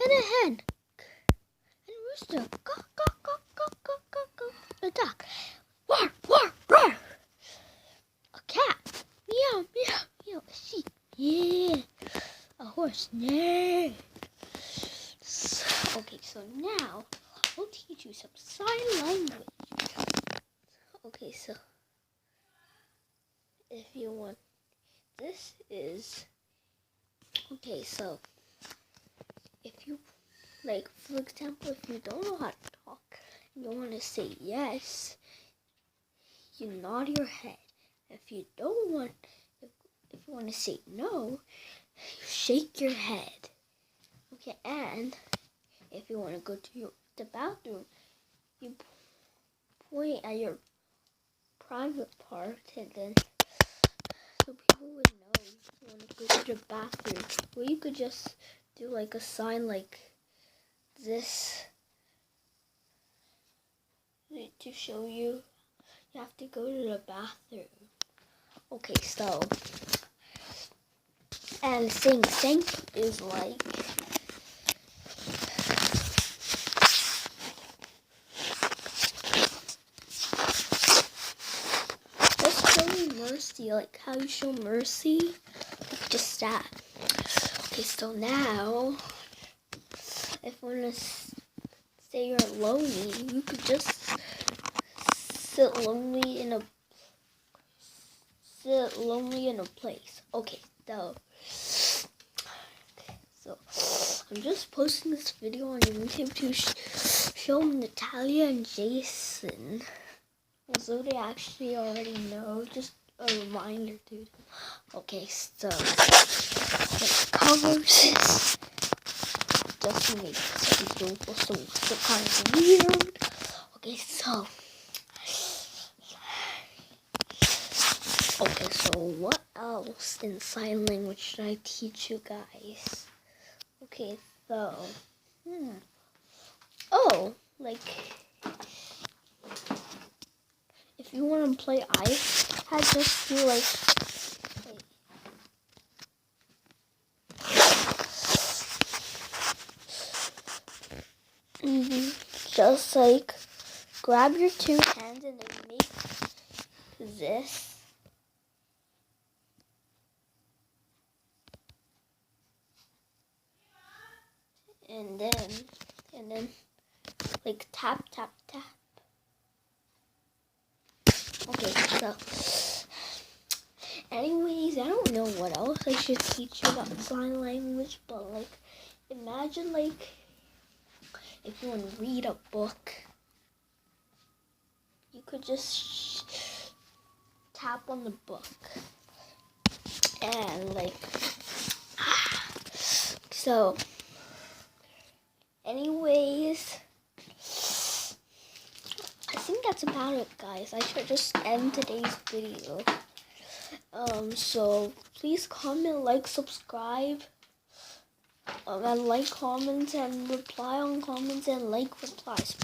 and a hen, and a rooster, cock, cock, cock, cock, cock, cock, cock, a duck, roar, roar, roar, a cat, meow, meow, meow, a sheep, yeah, a horse, neigh. Okay, so now I'll teach you some sign language. Okay, so if you want, this is, okay, so if you, like, for example, if you don't know how to talk and you want to say yes, you nod your head. If you don't want, if you want to say no, you shake your head. Okay, and if you want to go to the bathroom, you point at your private part, and then so people would know you want to go to the bathroom. Or you could just do like a sign like this to show you have to go to the bathroom. Okay, so, and saying thank you is like, just showing mercy, like how you show mercy, just that. Okay, so now, if you want to say you're lonely, you could just sit lonely in a place. Okay, so I'm just posting this video on YouTube to show Natalia and Jason. Although they actually already know, just a reminder to them. Okay, so let's cover this just to make some people so kind of weird. Okay, so what else in sign language should I teach you guys? Okay, so like if you want to play iPad, just do like just like grab your two hands and then make this. And then like tap, tap, tap. Okay, so anyways, I don't know what else I should teach you about sign language, but like imagine like if you want to read a book, you could just tap on the book and like so anyways, I think that's about it, guys. I should just end today's video. So please comment, like, subscribe, and like comments and reply on comments and like replies.